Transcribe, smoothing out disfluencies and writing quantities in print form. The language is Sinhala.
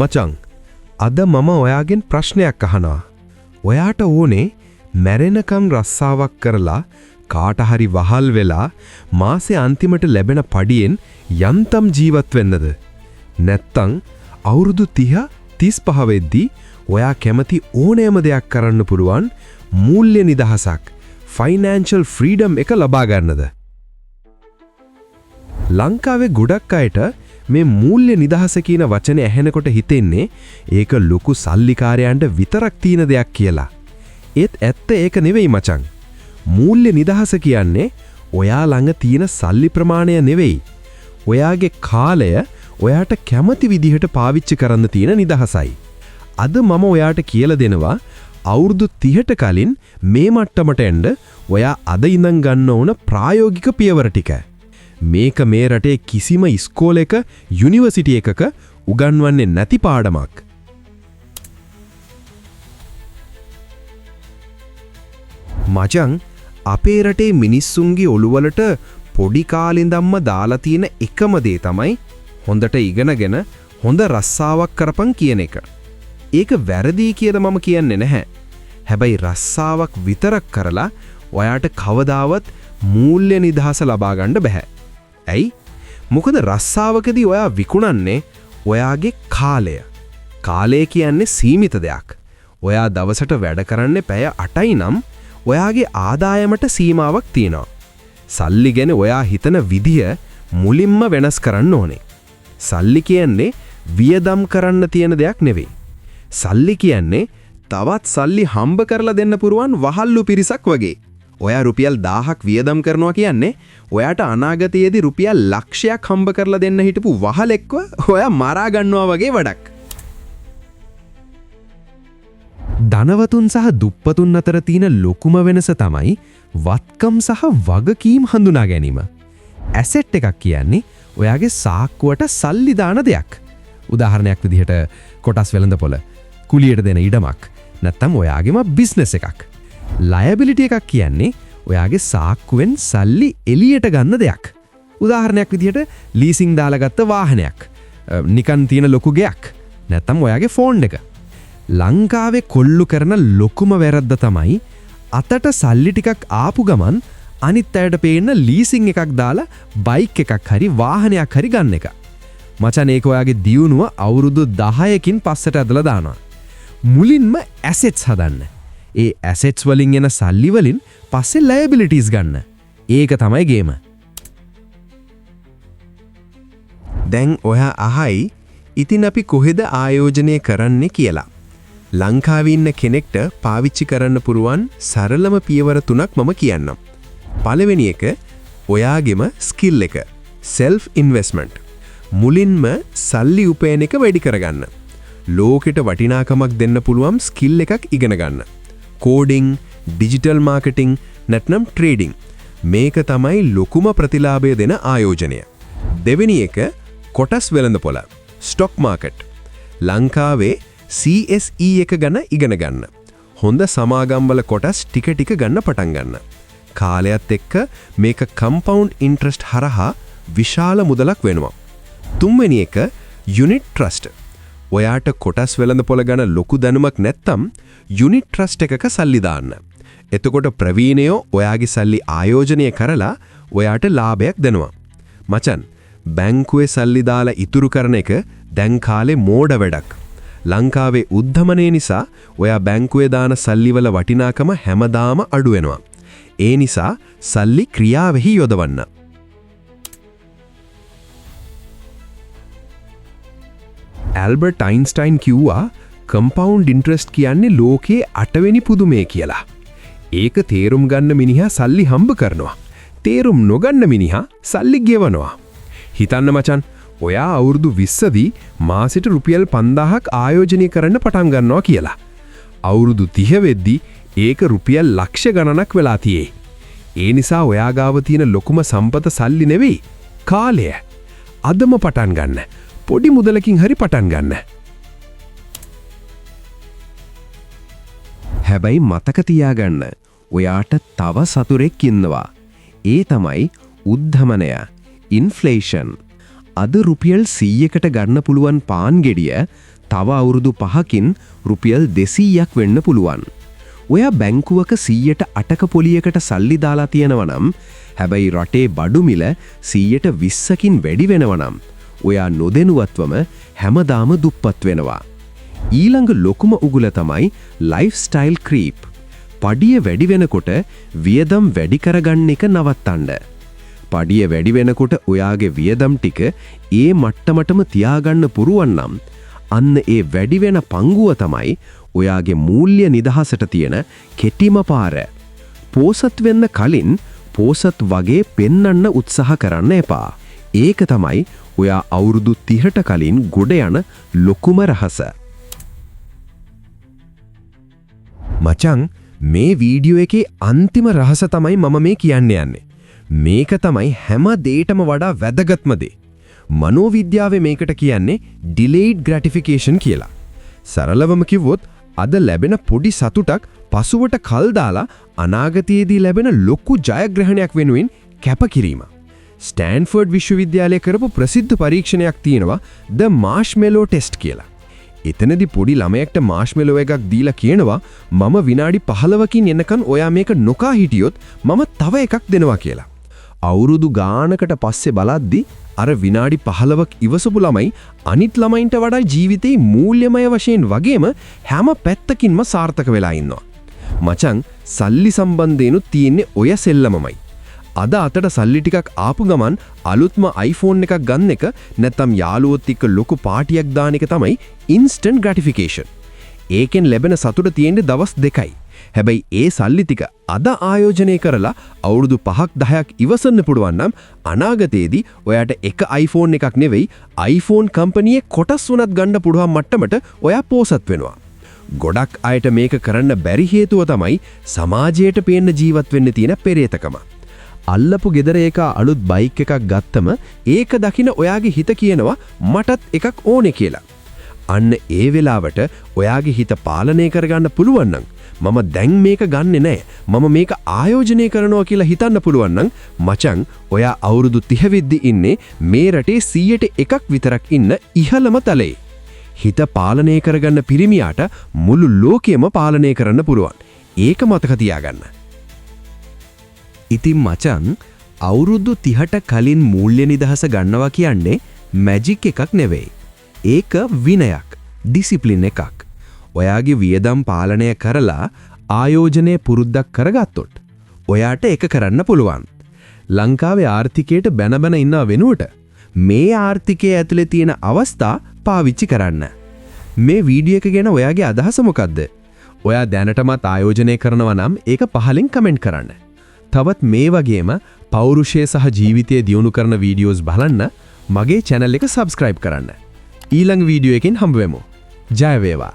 මචං අද මම ඔයාගෙන් ප්‍රශ්නයක් අහනවා. ඔයාට ඕනේ මැරෙනකම් රස්සාවක් කරලා කාට හරි වහල් වෙලා මාසේ අන්තිමට ලැබෙන පඩියෙන් යන්තම් ජීවත් වෙන්නද? නැත්තම් අවුරුදු 30 35 වෙද්දී ඔයා කැමති ඕනෑම දෙයක් කරන්න පුළුවන් මූල්‍ය නිදහසක් ෆයිනෑන්ෂල් ෆ්‍රීඩම් එක ලබා ගන්නද? ලංකාවේ ගොඩක් අයට මේ මූල්‍ය නිදහස කියන වචනේ ඇහෙනකොට හිතෙන්නේ ඒක ලොකු සල්ලිකාරයන්ට විතරක් තියෙන දෙයක් කියලා. ඒත් ඇත්ත ඒක නෙවෙයි මචං. මූල්‍ය නිදහස කියන්නේ ඔයා ළඟ තියෙන සල්ලි ප්‍රමාණය නෙවෙයි. ඔයාගේ කාලය ඔයාට කැමති විදිහට පාවිච්චි කරන්න තියෙන නිදහසයි. අද මම ඔයාට කියලා දෙනවා අවුරුදු 30ට කලින් මේ මට්ටමට එන්න ඔයා අද ඉඳන් ගන්න ඕන ප්‍රායෝගික පියවර ටික. මේක මේ රටේ කිසිම ඉස්කෝලේක යුනිවර්සිටි එකක උගන්වන්නේ නැති පාඩමක්. මචං අපේ රටේ මිනිස්සුන්ගේ ඔළුවලට පොඩි කාලේ ඉඳන්ම දාලා තියෙන එකම දේ තමයි හොඳට ඉගෙනගෙන හොඳ රස්සාවක් කරපන් කියන එක. ඒක වැරදි කියලා මම කියන්නේ නැහැ. හැබැයි රස්සාවක් විතරක් කරලා ඔයාට කවදාවත් මූල්‍ය නිදහස ලබා ගන්න බෑ. ඇයි? මොකද රස්සාවකදී ඔයා විකුණන්නේ ඔයාගේ කාලය. කාලය කියන්නේ සීමිත දෙයක්. ඔයා දවසට වැඩ කරන්නේ පැය 8යි නම් ඔයාගේ ආදායමට සීමාවක් තියෙනවා. සල්ලි ගැන ඔයා හිතන විදිය මුලින්ම වෙනස් කරන්න ඕනේ. සල්ලි කියන්නේ වියදම් කරන්න තියෙන දෙයක් නෙවෙයි. සල්ලි කියන්නේ තවත් සල්ලි හම්බ කරලා දෙන්න පුරුවන් වහල්ලු පිරිසක් වගේ. ඔයා රුපියල් 1000ක් වියදම් කරනවා කියන්නේ ඔයාට අනාගතයේදී රුපියල් ලක්ෂයක් හම්බ කරලා දෙන්න හිටපු වහලෙක්ව ඔයා මරා ගන්නවා වගේ වැඩක්. ධනවතුන් සහ දුප්පතුන් අතර තියෙන ලොකුම වෙනස තමයි වත්කම් සහ වගකීම් හඳුනා ගැනීම. ඇසෙට් එකක් කියන්නේ ඔයාගේ සාක්කුවට සල්ලි දාන දෙයක්. උදාහරණයක් විදිහට කොටස් වෙළඳපොළ, කුලියට දෙන ඉඩමක්, නැත්නම් ඔයාගේම බිස්නස් එකක්. ලයබිලිටි එකක් කියන්නේ ඔයාගේ සාක්කුවෙන් සල්ලි එළියට ගන්න දෙයක්. උදාහරණයක් විදිහට ලීසින් දාලා ගත්ත වාහනයක්, නිකන් තියෙන ලොකු ගෙයක්, නැත්නම් ඔයාගේ ෆෝන් එක. ලංකාවේ කොල්ලු කරන ලොකුම වැරද්ද තමයි අතට සල්ලි ටිකක් ආපු ගමන් අනිත් අයට පේන්න ලීසින් එකක් දාලා බයික් එකක් හරි වාහනයක් හරි ගන්න එක. මචං ඒක ඔයාගේ දියුණුව අවුරුදු 10කින් පස්සට ඇදලා දානවා. මුලින්ම ඇසෙට්ස් හදන්න. ඒ ඇසෙට්ස් වලින් එන සල්ලි වලින් පස්සේ ලයබිලිටිස් ගන්න. ඒක තමයි ගේම. දැන් ඔයා අහයි ඉතින් අපි කොහෙද ආයෝජනය කරන්නේ කියලා. ලංකාවේ ඉන්න කෙනෙක්ට පාවිච්චි කරන්න පුරුවන් සරලම පියවර 3ක් මම කියන්නම්. පළවෙනි එක ඔයාගේම ස්කිල් එක. self investment. මුලින්ම සල්ලි උපයන එක වැඩි කරගන්න. ලෝකෙට වටිනාකමක් දෙන්න පුළුවන් ස්කිල් එකක් ඉගෙන ගන්න. කෝඩින්, ඩිජිටල් මාකටිං, නැත්නම් ට්‍රේඩිං. මේක තමයි ලොකුම ප්‍රතිලාභය දෙන ආයෝජනය. දෙවෙනි එක කොටස් වෙළඳපොළ, ස්ටොක් මාකට්. ලංකාවේ CSE එක ගැන ඉගෙන ගන්න. හොඳ සමාගම්වල කොටස් ටික ටික ගන්න පටන් ගන්න. කාලයත් එක්ක මේක කම්පවුන්ඩ් ඉන්ට්‍රස්ට් හරහා විශාල මුදලක් වෙනවා. තුන්වෙනි එක යුනිට් ට්‍රස්ට්. ඔයාට කොටස් වෙළඳපොළ ගැන ලොකු දැනුමක් නැත්තම් යුනිට් ට්‍රස්ට් එකක සල්ලි දාන්න. එතකොට ප්‍රවීණයෝ ඔයාගේ සල්ලි ආයෝජනය කරලා ඔයාට ලාභයක් දෙනවා. මචන්, බැංකුවේ සල්ලි දාලා ඉතුරු කරන එක දැන් කාලේ මෝඩ වැඩක්. ලංකාවේ උද්ධමනය නිසා ඔයා බැංකුවේ දාන සල්ලිවල වටිනාකම හැමදාම අඩු වෙනවා. ඒ නිසා සල්ලි ක්‍රියාවෙහි යොදවන්න. ඇල්බර්ට් අයින්ස්ටයින් කිව්වා කම්පවුන්ඩ් ඉන්ට්‍රස්ට් කියන්නේ ලෝකයේ 8වෙනි පුදුමය කියලා. ඒක තේරුම් ගන්න මිනිහා සල්ලි හම්බ කරනවා. තේරුම් නොගන්න මිනිහා සල්ලි ගෙවනවා. හිතන්න මචන්, ඔයා අවුරුදු 20දී මාසෙට රුපියල් 5000ක් ආයෝජනය කරන්න පටන් ගන්නවා කියලා. අවුරුදු 30 වෙද්දී ඒක රුපියල් ලක්ෂ ගණනක් වෙලා තියේ. ඒ නිසා ඔයා ගාව තියෙන ලොකුම සම්පත සල්ලි නෙවෙයි, කාලය. අදම පටන් ගන්න. පොඩි මුදලකින් හරි පටන් ගන්න. හැබැයි මතක තියාගන්න, ඔයාට තව සතුරෙක් ඉන්නවා. ඒ තමයි උද්ධමනය, ඉන්ෆ්ලේෂන්. අද රුපියල් 100කට ගන්න පුළුවන් පාන් ගෙඩිය තව අවුරුදු 5කින් රුපියල් 200ක් වෙන්න පුළුවන්. ඔයා බැංකුවක 108ක පොලියකට සල්ලි දාලා තියෙනවා නම් හැබැයි රටේ බඩු මිල 120කින් වැඩි වෙනවා නම් ඔයා නොදැනුවත්වම හැමදාම දුප්පත් වෙනවා. ඊළඟ ලොකුම උගුල තමයි ලයිෆ්ස්ටයිල් ක්‍රීප්. පඩිය වැඩි වෙනකොට වියදම් වැඩි කරගන්න එක නවත්තන්න. පඩිය වැඩි වෙනකොට ඔයාගේ වියදම් ටික ඒ මට්ටමටම තියාගන්න පුරුවන් නම් අන්න ඒ වැඩි වෙන පංගුව තමයි ඔයාගේ මූල්‍ය නිදහසට තියෙන කෙටිම පාර. පෝසත් වෙන්න කලින් පෝසත් වගේ පෙන්නන්න උත්සාහ කරන්න එපා. ඒක තමයි ඔයා අවුරුදු 30ට කලින් ගොඩ යන ලොකුම රහස. මචං මේ වීඩියෝ එකේ අන්තිම රහස තමයි මම මේ කියන්න යන්නේ. මේක තමයි හැම දෙයකටම වඩා වැදගත්ම දේ. මනෝවිද්‍යාවේ මේකට කියන්නේ delayed gratification කියලා. සරලවම කිව්වොත් අද ලැබෙන පොඩි සතුටක් පසුවට කල් දාලා අනාගතයේදී ලැබෙන ලොකු ජයග්‍රහණයක් වෙනුවෙන් කැපකිරීම. ස්ටෑන්ෆර්ඩ් විශ්වවිද්‍යාලයේ කරපු ප්‍රසිද්ධ පරීක්ෂණයක් තියෙනවා The Marshmallow Test කියලා. එතනදී පොඩි ළමයෙක්ට මාෂ්මෙලෝ එකක් දීලා කියනවා මම විනාඩි 15කින් එනකන් ඔයා මේක නොකා හිටියොත් මම තව එකක් දෙනවා කියලා. අවුරුදු ගානකට පස්සේ බලද්දි අර විනාඩි 15ක් ඉවසපු ළමයි අනිත් ළමයින්ට වඩා ජීවිතේ මූල්‍යමය වශයෙන් වගේම හැම පැත්තකින්ම සාර්ථක වෙලා ඉන්නවා. මචං සල්ලි සම්බන්ධයෙන්ු තියෙන්නේ ඔය සෙල්ලමමයි. අද අතට සල්ලි ටිකක් ආපු ගමන් අලුත්ම iPhone එකක් ගන්න එක නැත්නම් යාළුවොත් එක්ක ලොකු පාටියක් දාන එක තමයි instant gratification. ඒකෙන් ලැබෙන සතුට තියෙන්නේ දවස් 2යි. හැබැයි ඒ සල්ලි ටික අද ආයෝජනය කරලා අවුරුදු 5ක් 10ක් ඉවසන්න පුළුවන් නම් අනාගතයේදී ඔයාට එක iPhone එකක් නෙවෙයි iPhone කම්පැනියේ කොටස් වුණත් ගන්න පුළුවන් මට්ටමට ඔයා පෝසත් වෙනවා. ගොඩක් අයට මේක කරන්න බැරි හේතුව තමයි සමාජයට පේන්න ජීවත් වෙන්න තියෙන පෙරේතකම. අල්ලපු ගෙදර එක අලුත් බයික් එකක් ගත්තම ඒක දකින ඔයාගේ හිත කියනවා මටත් එකක් ඕනේ කියලා. අන්න ඒ වෙලාවට ඔයාගේ හිත පාලනය කරගන්න පුළුවන් නම් මම දැන් මේක ගන්නෙ නෑ මම මේක ආයෝජනය කරනවා කියලා හිතන්න පුළුවන් නම් මචං ඔයා අවුරුදු 30 වෙද්දි ඉන්නේ මේ රටේ 100ට 1ක් විතරක් ඉන්න ඉහළම තලයේ. හිත පාලනය කරගන්න පිරිමියාට මුළු ලෝකෙම පාලනය කරන්න පුළුවන්. ඒක මතක තියාගන්න. ඉතින් මචං අවුරුදු 30ට කලින් මූල්‍ය නිදහස ගන්නවා කියන්නේ මැජික් එකක් නෙවෙයි. ඒක විනයක්, ඩිසිප්ලින් එකක්. ඔයාගේ වියදම් පාලනය කරලා ආයෝජනයේ පුරුද්දක් කරගත්තොත් ඔයාට ඒක කරන්න පුළුවන්. ලංකාවේ ආර්ථිකයට බැන ඉන්නව වෙනුවට මේ ආර්ථිකයේ ඇතුලේ තියෙන අවස්ථා පාවිච්චි කරන්න. මේ වීඩියෝ එක ගැන ඔයාගේ අදහස මොකද්ද? ඔයා දැනටමත් ආයෝජනය කරනවා නම් ඒක පහලින් කමෙන්ට් කරන්න. තවත් මේ වගේම පෞරුෂය සහ ජීවිතය දියුණු කරන වීඩියෝස් බලන්න මගේ channel එක subscribe කරන්න. ඊළඟ වීඩියෝ එකකින් හම්බ වෙමු. ජය වේවා.